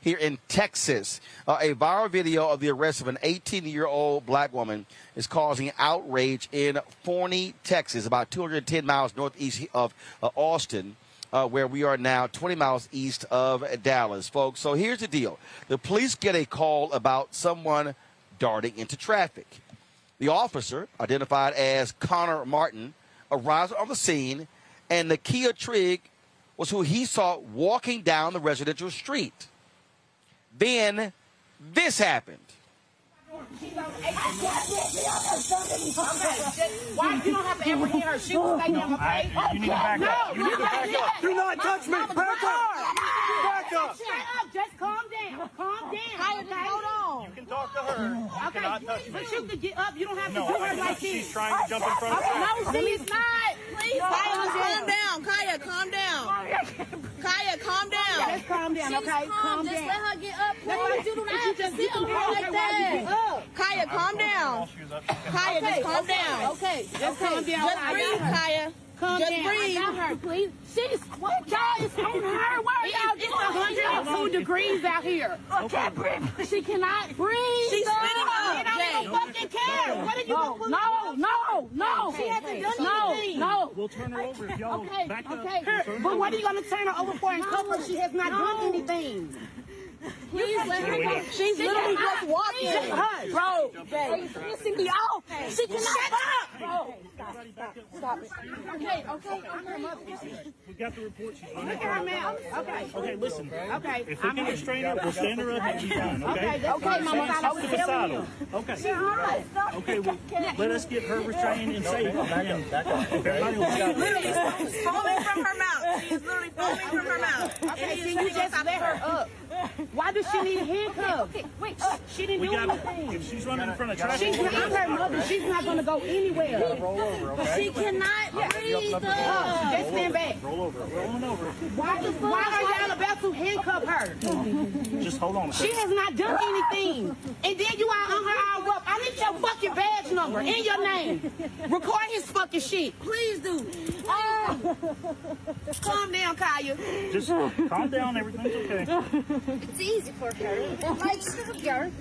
here in Texas. A viral video of the arrest of an 18-year-old black woman is causing outrage in Forney, Texas, about 210 miles northeast of Austin, where we are now, 20 miles east of Dallas, folks. So here's the deal. The police get a call about someone darting into traffic. The officer, identified as Connor Martin, arrives on the scene, and Nekia Trigg was who he saw walking down the residential street. Then this happened. Why you don't have to apprehend her? She will stay down, okay? You need to back up. You need to back up. Do not touch me. Back up. Back up. Shut up. Just calm down. Calm down. Okay, hold on. You can talk to her. You cannot touch me. But you can get up. You don't have to do her like this. She's trying to jump in front of me. No, she's not. Please calm down. Kaya, calm down. Kaya, calm down. Just calm down, okay? Calm down. Just let her get up. Please. You do not have to sit on her like that. Kaya, calm down. Kaya, just calm down. Okay, just calm down. Just breathe, Kaya. Calm just down. breathe. I got her, please. She's what? Y'all is on her. Where are y'all? It's 102 degrees out here. I can't breathe. She cannot breathe. She's spitting up. You don't even fucking care. What are you gonna put? No. She hasn't done anything. No. We'll turn her over if y'all back up. Okay. But what are you gonna turn her over for and cuff her? She has not done anything. Please let her go. She's literally just walking. Bro, are you pissing me off? She cannot stop. Bro, stop it. Okay. I'm her mother. We got the report. She's running. Look at her mouth. Okay. Okay, listen. Okay. If we can restrain her, we'll stand her up and be fine, okay? Okay, Mama. Stop suicidal. Okay. Okay, well, let us get her restrained and safe. Everybody will stop. Literally foaming from her mouth. She's literally foaming from her mouth. Okay, can you just let her up? Why does she need handcuffs? Okay, wait. She didn't do anything. If she's running in front of traffic, She's not her mother. She's not going to go anywhere. roll over, okay? She cannot breathe. Just stand back. Roll over. Rolling over. Why are y'all about to handcuff her? Just hold on a She second. has not done anything. And then you are on her all up. I need your fucking badge number and your name. Record his fucking shit. Please do. Calm down, Kaya. Just calm down. Everything's okay. It's easy for her. Like sugar.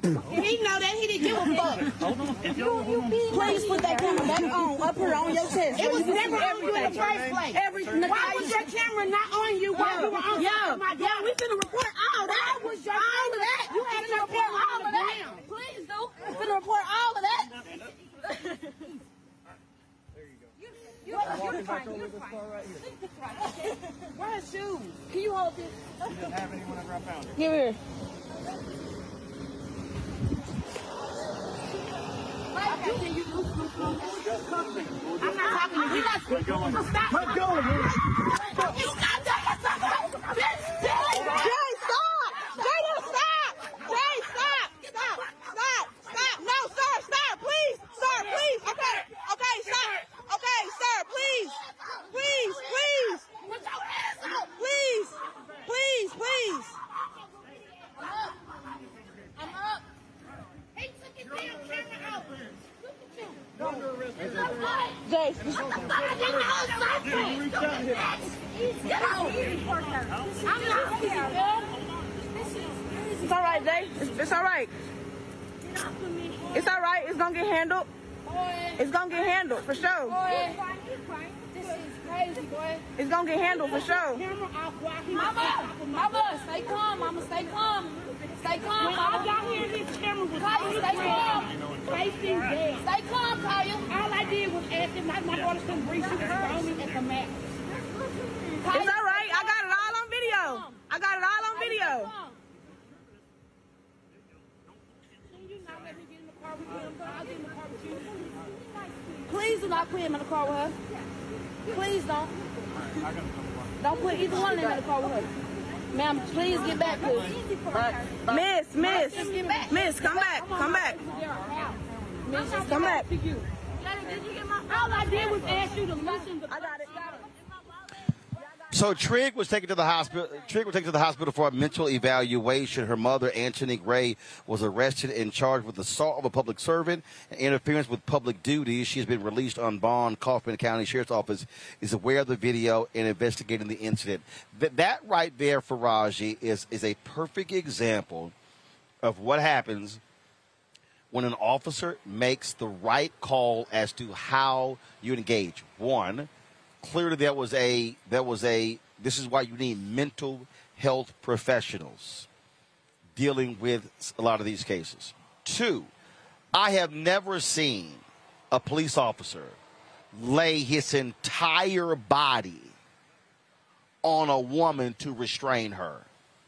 He know that. He didn't give a fuck. Hold on. If y'all hold on. Please put that camera back on, up here on your chest. It was never on you in the first place. Why was your camera not on you while you were on my dad? We finna report all that. That was your all of that. You had to report all of that. Please do. We're gonna report all of that. You're fine. Where's her shoes? Can you hold this? You didn't have any whenever I found it. Give here. I'm not talking to you. Keep going. Stop. Keep going. You got that. Jay, stop! Jay, stop! Jay, stop! Stop! No, sir, please! Sir, please! Okay, stop! Okay, sir, please! Please! Put your hands up. Please! I'm up. He took his damn camera out. Look at you. Jay, Get out. I'm not here. it's all right, Jay. It's all right. It's all right. It's gonna get handled. It's gonna get handled for sure. This is crazy, boy. It's gonna get handled for sure. Mama, stay calm. Mama, stay calm. Stay calm. When all y'all hear this camera was stay calm. Facing dead. Stay calm, Kaya. All I did was ask him. My daughter couldn't breathe. She was foaming at the mat. It's all right. I got it all on video. Can you not let me get in the car with him? I'll get in the car with you. Please do not put him in the car with her. Please don't. Don't put either one of them in the car with her. Ma'am, please get back, please. Miss, come back. Miss, Come back. Did you get my? All I did was ask you to listen. I got it. So Trigg was taken to the hospital. Trigg was taken to the hospital for a mental evaluation. Her mother, Antanique Ray, was arrested and charged with assault of a public servant and interference with public duties. She has been released on bond. Kaufman County Sheriff's Office is aware of the video and investigating the incident. That right there, Faraji, is a perfect example of what happens when an officer makes the right call as to how you engage. One, clearly this is why you need mental health professionals dealing with a lot of these cases. Two, I have never seen a police officer lay his entire body on a woman to restrain her.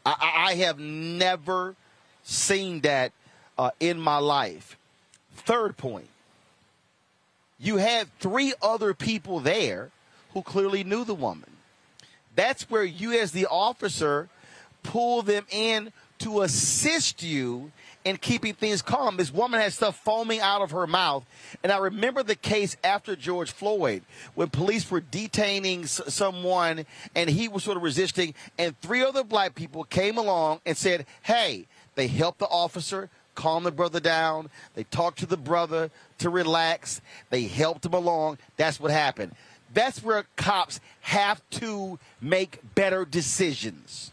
I have never seen that in my life. Third point, you had 3 other people there who clearly knew the woman. That's where you as the officer pull them in to assist you in keeping things calm. This woman had stuff foaming out of her mouth. And I remember the case after George Floyd when police were detaining someone and he was sort of resisting, and 3 other black people came along and said, hey, they helped the officer calm the brother down. They talked to the brother to relax. They helped him along. That's what happened. That's where cops have to make better decisions.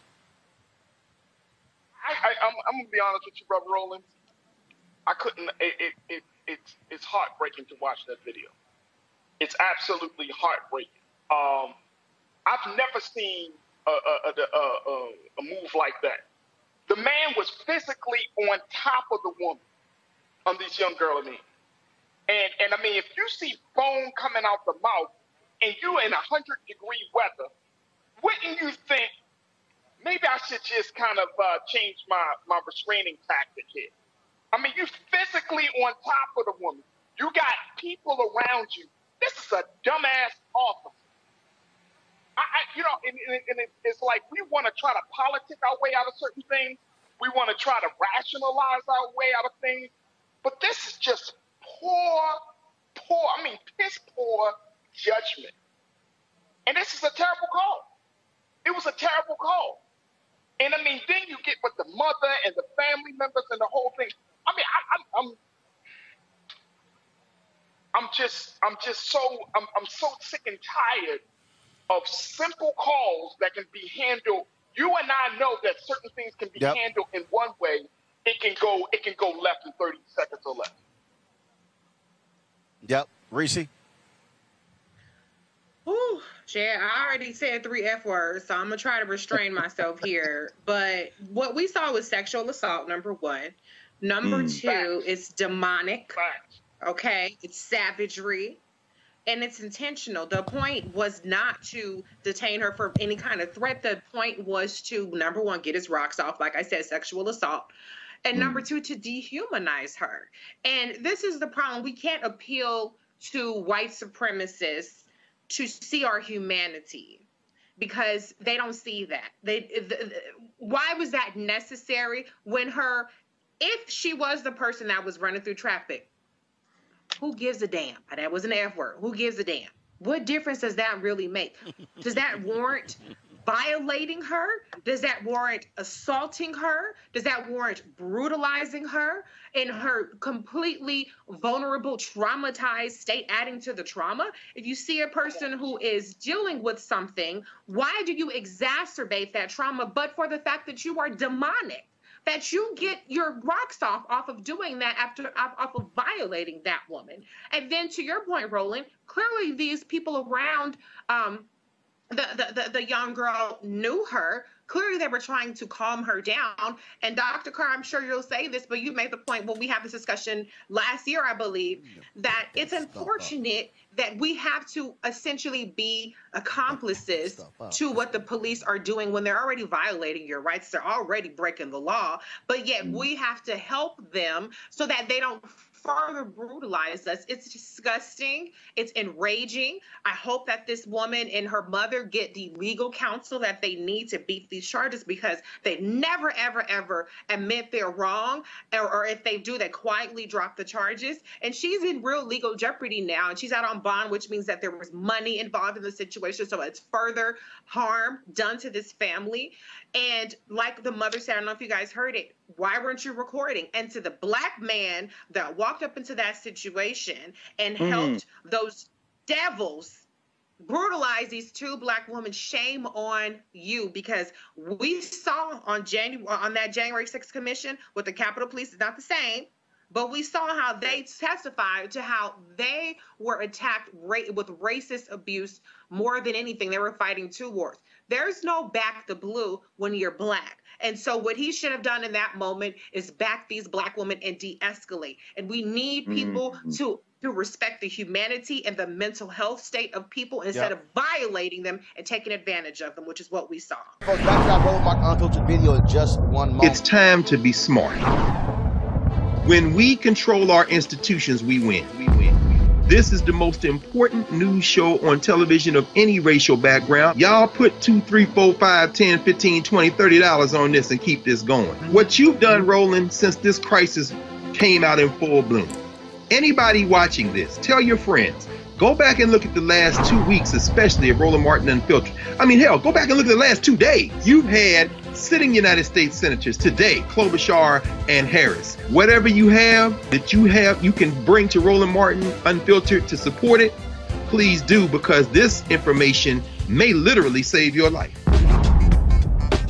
I'm going to be honest with you, Brother Roland. I couldn't. It's heartbreaking to watch that video. It's absolutely heartbreaking. I've never seen a move like that. The man was physically on top of the woman, on this young girl. And I mean, if you see foam coming out the mouth and you're in 100-degree weather, wouldn't you think, maybe I should just kind of change my restraining tactic here? I mean, you're physically on top of the woman. You got people around you. This is a dumbass officer. It's like we want to try to politic our way out of certain things. We want to try to rationalize our way out of things. But this is just piss poor judgment. And this is a terrible call. It was a terrible call. And I mean, then you get with the mother and the family members and the whole thing. I mean, I'm so sick and tired of simple calls that can be handled. You and I know that certain things can be handled in one way. It can go left in 30 seconds or less. Yep. Reese? Ooh, Chad, I already said 3 F words, so I'm going to try to restrain myself here. But what we saw was sexual assault, number 1. Number 2 is demonic. Okay? It's savagery. And it's intentional. The point was not to detain her for any kind of threat. The point was to, number 1, get his rocks off. Like I said, sexual assault. And number 2, to dehumanize her. And this is the problem. We can't appeal to white supremacists to see our humanity because they don't see that. Why was that necessary when if she was the person that was running through traffic, who gives a damn? That was an F word. Who gives a damn? What difference does that really make? Does that warrant violating her? Does that warrant assaulting her? Does that warrant brutalizing her in her completely vulnerable, traumatized state, adding to the trauma? If you see a person who is dealing with something, why do you exacerbate that trauma but for the fact that you are demonic? That you get your rocks off of doing that off of violating that woman. And then to your point, Roland, clearly these people around the young girl knew her. Clearly they were trying to calm her down. And Dr. Carr, I'm sure you'll say this, but you made the point when we had this discussion last year, I believe, that it's unfortunate that we have to essentially be accomplices to what the police are doing when they're already violating your rights. They're already breaking the law, but yet we have to help them so that they don't further brutalized us. It's disgusting. It's enraging. I hope that this woman and her mother get the legal counsel that they need to beat these charges, because they never, ever, ever admit they're wrong, or if they do, they quietly drop the charges. And she's in real legal jeopardy now, and she's out on bond, which means that there was money involved in the situation. So it's further harm done to this family. And like the mother said, I don't know if you guys heard it, why weren't you recording? And to the black man that walked up into that situation and helped those devils brutalize these two black women, shame on you, because we saw on that January 6th commission with the Capitol Police, it's not the same, but we saw how they testified to how they were attacked with racist abuse more than anything. They were fighting two wars. There's no back the blue when you're black. And so what he should have done in that moment is back these black women and de-escalate. And we need people to respect the humanity and the mental health state of people instead of violating them and taking advantage of them, which is what we saw. Folks, back to our Roland Martin Unfiltered video in just one moment. It's time to be smart. When we control our institutions, we win. This is the most important news show on television of any racial background. Y'all put $2, $3, $4, $5, $10, $15, $20, $30 on this and keep this going. What you've done, Roland, since this crisis came out in full bloom. Anybody watching this, tell your friends. Go back and look at the last 2 weeks, especially of Roland Martin Unfiltered. I mean, hell, go back and look at the last 2 days. You've had sitting United States senators today, Klobuchar and Harris. Whatever you have that you can bring to Roland Martin Unfiltered to support it, please do, because this information may literally save your life.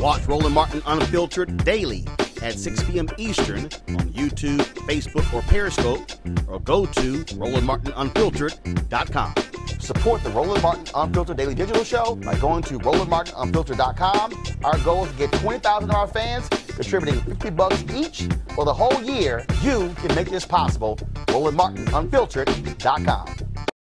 Watch Roland Martin Unfiltered daily at 6 p.m. Eastern on YouTube, Facebook, or Periscope, or go to RolandMartinUnfiltered.com. Support the Roland Martin Unfiltered Daily Digital Show by going to RolandMartinUnfiltered.com. Our goal is to get 20,000 of our fans contributing $50 each for the whole year. You can make this possible. RolandMartinUnfiltered.com.